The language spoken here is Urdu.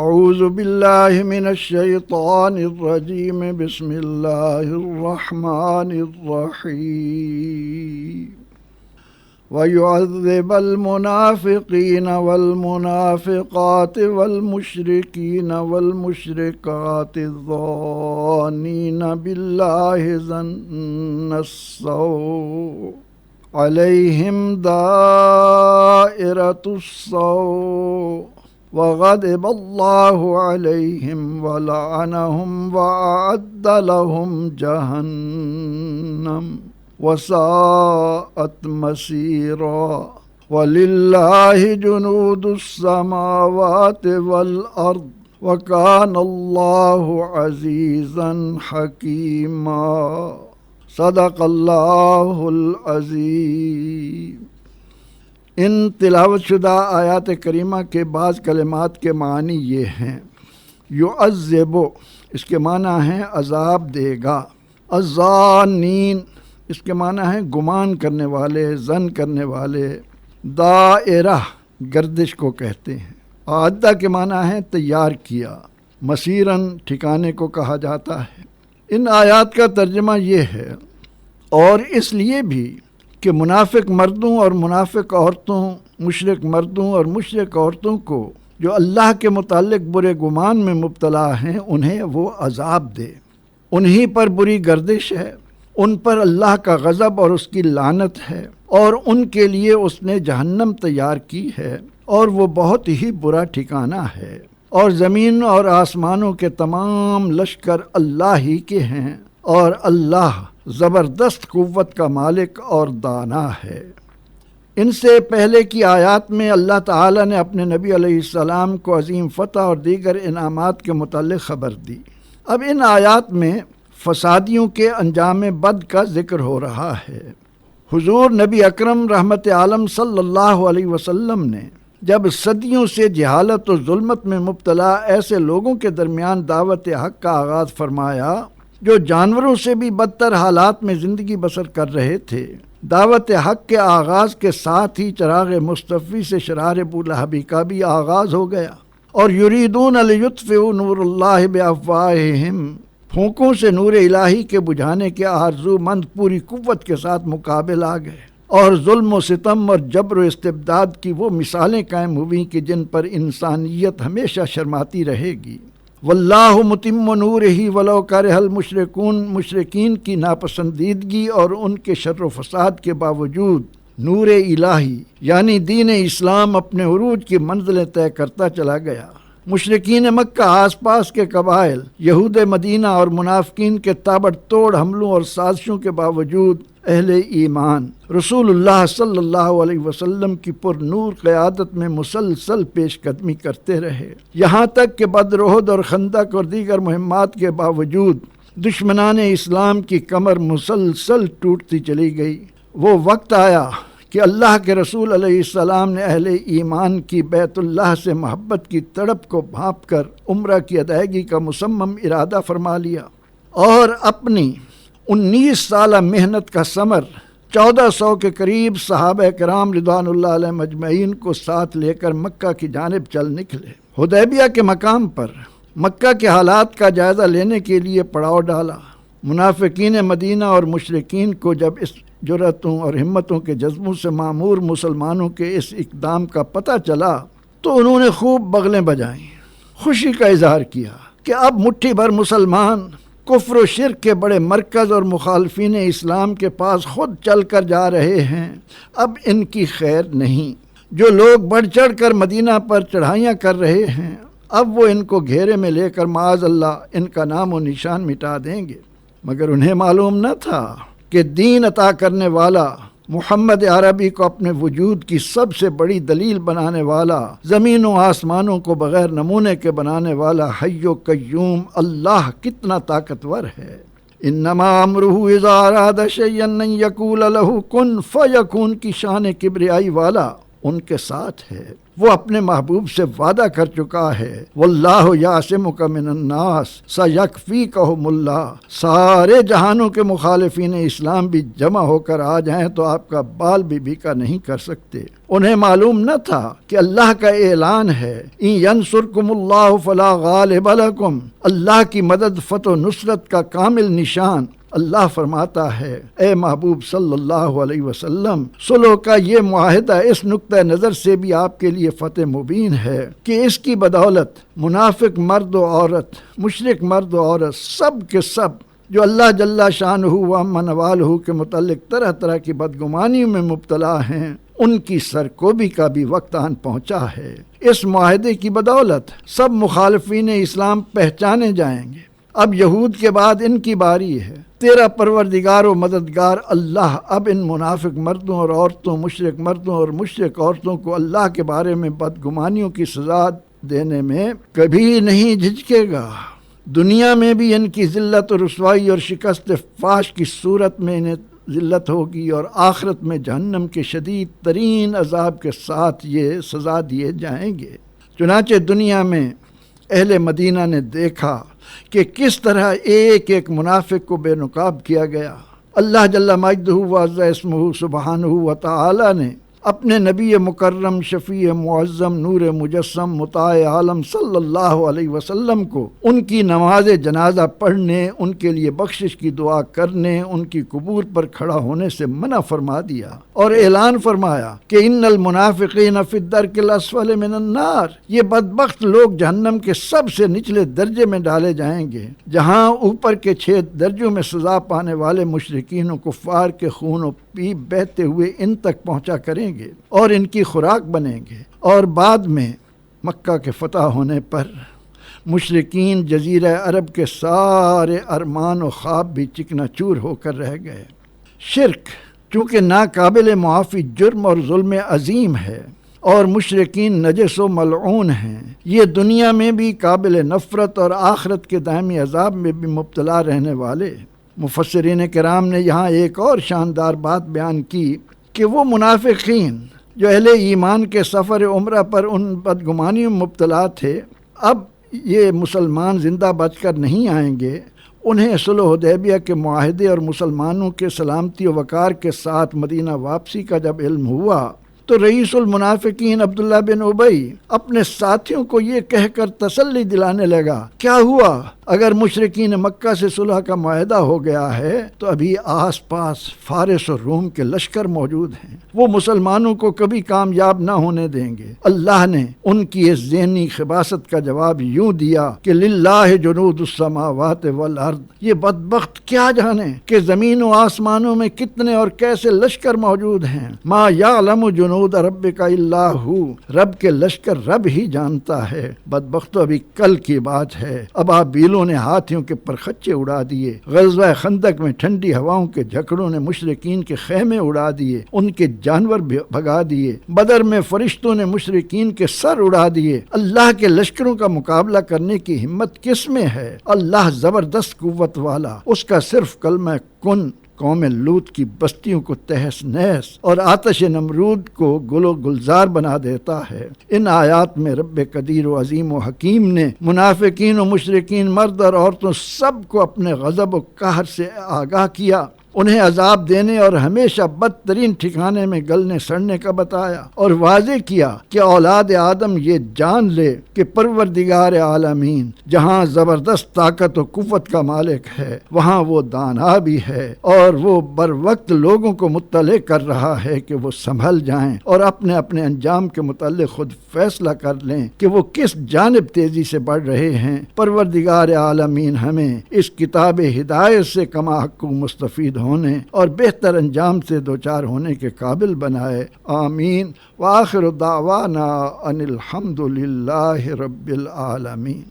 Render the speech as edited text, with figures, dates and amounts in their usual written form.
اعوذ باللہ من الشیطان الرجیم بسم اللہ الرحمن الرحیم وَيُعَذِّبَ الْمُنَافِقِينَ وَالْمُنَافِقَاتِ وَالْمُشْرِكِينَ وَالْمُشْرِكَاتِ الظَّانِّينَ بِاللَّهِ ظَنَّ السَّوْءِ عَلَيْهِمْ دَائِرَةُ السَّوْءِ وَغَضِبَ اللَّهُ عَلَيْهِمْ وَلَعَنَهُمْ وَأَعَدَّ لَهُمْ جَهَنَّمَ وَسَاءَتْ مَصِيرًا وَلِلَّهِ جُنُودُ السَّمَاوَاتِ وَالْأَرْضِ وَكَانَ اللَّهُ عَزِيزًا حَكِيمًا صدق اللہ العظیم۔ ان تلاوت شدہ آیات کریمہ کے بعض کلمات کے معنی یہ ہیں۔ یعذب، اس کے معنی ہیں عذاب دے گا۔ الظانین، اس کے معنی ہیں گمان کرنے والے، ظن کرنے والے۔ دائرہ، گردش کو کہتے ہیں۔ اعدہ کے معنی ہیں تیار کیا۔ مسیرن، ٹھکانے کو کہا جاتا ہے۔ ان آیات کا ترجمہ یہ ہے، اور اس لیے بھی کہ منافق مردوں اور منافق عورتوں، مشرک مردوں اور مشرک عورتوں کو جو اللہ کے متعلق برے گمان میں مبتلا ہیں انہیں وہ عذاب دے۔ انہی پر بری گردش ہے، ان پر اللہ کا غضب اور اس کی لعنت ہے، اور ان کے لیے اس نے جہنم تیار کی ہے، اور وہ بہت ہی برا ٹھکانہ ہے۔ اور زمین اور آسمانوں کے تمام لشکر اللہ ہی کے ہیں، اور اللہ زبردست قوت کا مالک اور دانا ہے۔ ان سے پہلے کی آیات میں اللہ تعالیٰ نے اپنے نبی علیہ السلام کو عظیم فتح اور دیگر انعامات کے متعلق خبر دی۔ اب ان آیات میں فسادیوں کے انجام بد کا ذکر ہو رہا ہے۔ حضور نبی اکرم رحمت عالم صلی اللہ علیہ وسلم نے جب صدیوں سے جہالت و ظلمت میں مبتلا ایسے لوگوں کے درمیان دعوت حق کا آغاز فرمایا جو جانوروں سے بھی بدتر حالات میں زندگی بسر کر رہے تھے، دعوت حق کے آغاز کے ساتھ ہی چراغ مصطفی سے شرار ابولہبی کا بھی آغاز ہو گیا۔ اور یریدون لیطفئوا نور اللہ بافواہہم، پھونکوں سے نور الہی کے بجھانے کے آرزو مند پوری قوت کے ساتھ مقابل آ گئے، اور ظلم و ستم اور جبر و استبداد کی وہ مثالیں قائم ہوئیں کہ جن پر انسانیت ہمیشہ شرماتی رہے گی۔ واللہ متم نورہ ولو کرہ المشرکون، مشرکین کی ناپسندیدگی اور ان کے شر و فساد کے باوجود نور الہی یعنی دین اسلام اپنے عروج کی منزلیں طے کرتا چلا گیا۔ مشرکین مکہ، آس پاس کے قبائل، یہود مدینہ اور منافقین کے تابڑ توڑ حملوں اور سازشوں کے باوجود اہل ایمان رسول اللہ صلی اللہ علیہ وسلم کی پر نور قیادت میں مسلسل پیش قدمی کرتے رہے، یہاں تک کہ بدر، احد اور خندق اور دیگر مہمات کے باوجود دشمنان اسلام کی کمر مسلسل ٹوٹتی چلی گئی۔ وہ وقت آیا کہ اللہ کے رسول علیہ السلام نے اہل ایمان کی بیت اللہ سے محبت کی تڑپ کو بھانپ کر عمرہ کی ادائیگی کا مصمم ارادہ فرما لیا، اور اپنی 19 سالہ محنت کا ثمر 1400 کے قریب صحابہ کرام رضوان اللہ علیہ مجمعین کو ساتھ لے کر مکہ کی جانب چل نکلے۔ حدیبیہ کے مقام پر مکہ کے حالات کا جائزہ لینے کے لیے پڑاؤ ڈالا۔ منافقین مدینہ اور مشرکین کو جب اس جرأتوں اور ہمتوں کے جذبوں سے معمور مسلمانوں کے اس اقدام کا پتہ چلا تو انہوں نے خوب بغلیں بجائیں، خوشی کا اظہار کیا کہ اب مٹھی بھر مسلمان کفر و شرک کے بڑے مرکز اور مخالفین اسلام کے پاس خود چل کر جا رہے ہیں، اب ان کی خیر نہیں۔ جو لوگ بڑھ چڑھ کر مدینہ پر چڑھائیاں کر رہے ہیں، اب وہ ان کو گھیرے میں لے کر معاذ اللہ ان کا نام و نشان مٹا دیں گے۔ مگر انہیں معلوم نہ تھا کہ دین عطا کرنے والا، محمد عربی کو اپنے وجود کی سب سے بڑی دلیل بنانے والا، زمین و آسمانوں کو بغیر نمونے کے بنانے والا حی و قیوم اللہ کتنا طاقتور ہے۔ انما امرہ اذا اراد شیئا ان یقول لہ کن فیکون کی شان کبریائی والا ان کے ساتھ ہے۔ وہ اپنے محبوب سے وعدہ کر چکا ہے، واللہ یعصمک من الناس سیکفیکہم اللہ، سارے جہانوں کے مخالفین اسلام بھی جمع ہو کر آ جائیں تو آپ کا بال بھی بیکا نہیں کر سکتے۔ انہیں معلوم نہ تھا کہ اللہ کا اعلان ہے، ان ینصرکم اللہ فلا غالب لکم، اللہ کی مدد فتح و نصرت کا کامل نشان۔ اللہ فرماتا ہے، اے محبوب صلی اللہ علیہ وسلم، صلح کا یہ معاہدہ اس نقطہ نظر سے بھی آپ کے لیے فتح مبین ہے کہ اس کی بدولت منافق مرد و عورت، مشرک مرد و عورت، سب کے سب جو اللہ جل شانہ و عم نوالہ کے متعلق طرح طرح کی بدگمانیوں میں مبتلا ہیں، ان کی سرکوبی کا بھی وقت آن پہنچا ہے۔ اس معاہدے کی بدولت سب مخالفین اسلام پہچانے جائیں گے۔ اب یہود کے بعد ان کی باری ہے۔ تیرا پروردگار و مددگار اللہ اب ان منافق مردوں اور عورتوں، مشرک مردوں اور مشرک عورتوں کو اللہ کے بارے میں بدگمانیوں کی سزا دینے میں کبھی نہیں جھجکے گا۔ دنیا میں بھی ان کی ذلت و رسوائی اور شکست فاش کی صورت میں انہیں ذلت ہوگی، اور آخرت میں جہنم کے شدید ترین عذاب کے ساتھ یہ سزا دیے جائیں گے۔ چنانچہ دنیا میں اہل مدینہ نے دیکھا کہ کس طرح ایک ایک منافق کو بے نقاب کیا گیا۔ اللہ جل مجدہ و عز اسمہ سبحانہ و تعالی نے اپنے نبی مکرم، شفیع معظم، نور مجسم، مطاع عالم صلی اللہ علیہ وسلم کو ان کی نماز جنازہ پڑھنے، ان کے لیے بخشش کی دعا کرنے، ان کی قبور پر کھڑا ہونے سے منع فرما دیا، اور اعلان فرمایا کہ ان المنافقین فی الدرک الاسفل من النار، یہ بدبخت لوگ جہنم کے سب سے نچلے درجے میں ڈالے جائیں گے، جہاں اوپر کے 6 درجوں میں سزا پانے والے مشرکین و کفار کے خون و پیپ بہتے ہوئے ان تک پہنچا کریں گے اور ان کی خوراک بنیں گے۔ اور بعد میں مکہ کے فتح ہونے پر مشرکین جزیرہ عرب کے سارے ارمان و خواب بھی چکنا چور ہو کر رہ گئے۔ شرک چونکہ ناقابل معافی جرم اور ظلم عظیم ہے، اور مشرکین نجس و ملعون ہیں، یہ دنیا میں بھی قابل نفرت اور آخرت کے دائمی عذاب میں بھی مبتلا رہنے والے۔ مفسرین کرام نے یہاں ایک اور شاندار بات بیان کی کہ وہ منافقین جو اہل ایمان کے سفر عمرہ پر ان بدگمانیوں میں مبتلا تھے، اب یہ مسلمان زندہ بچ کر نہیں آئیں گے۔ انہیں صلح حدیبیہ کے معاہدے اور مسلمانوں کے سلامتی و وقار کے ساتھ مدینہ واپسی کا جب علم ہوا تو رئیس المنافقین عبداللہ بن ابی اپنے ساتھیوں کو یہ کہہ کر تسلی دلانے لگا، کیا ہوا؟ اگر مشرکین مکہ سے صلح کا معاہدہ ہو گیا ہے تو ابھی آس پاس فارس اور روم کے لشکر موجود ہیں، وہ مسلمانوں کو کبھی کامیاب نہ ہونے دیں گے۔ اللہ نے ان کی اس ذہنی خباثت کا جواب یوں دیا کہ للہ جنود السماوات والارض، یہ بدبخت کیا جانے کہ زمین و آسمانوں میں کتنے اور کیسے لشکر موجود ہیں۔ ما یعلم جنود ربک الا ہو، رب کے لشکر رب ہی جانتا ہے۔ بدبختو ابھی کل کی بات ہے، ابابیل نے ہاتھیوں کے پرخچے اڑا دیے، غزوہ خندق میں ٹھنڈی ہواؤں کے جھکڑوں نے مشرکین کے خیمے اڑا دیے، ان کے جانور بھگا دیے، بدر میں فرشتوں نے مشرکین کے سر اڑا دیے۔ اللہ کے لشکروں کا مقابلہ کرنے کی ہمت کس میں ہے؟ اللہ زبردست قوت والا، اس کا صرف کلمہ کن قوم لوط کی بستیوں کو تہس نہس اور آتش نمرود کو گل و گلزار بنا دیتا ہے۔ ان آیات میں رب قدیر و عظیم و حکیم نے منافقین و مشرکین، مرد اور عورتوں سب کو اپنے غضب و قہر سے آگاہ کیا، انہیں عذاب دینے اور ہمیشہ بدترین ٹھکانے میں گلنے سڑنے کا بتایا، اور واضح کیا کہ اولاد آدم یہ جان لے کہ پروردگار عالمین جہاں زبردست طاقت و قوت کا مالک ہے، وہاں وہ دانا بھی ہے، اور وہ بر وقت لوگوں کو مطلع کر رہا ہے کہ وہ سنبھل جائیں اور اپنے اپنے انجام کے متعلق خود فیصلہ کر لیں کہ وہ کس جانب تیزی سے بڑھ رہے ہیں۔ پروردگار عالمین ہمیں اس کتاب ہدایت سے کما حق مستفید ہونے اور بہتر انجام سے دوچار ہونے کے قابل بنائے، آمین۔ وآخر دعوانا ان الحمد للہ رب العالمین۔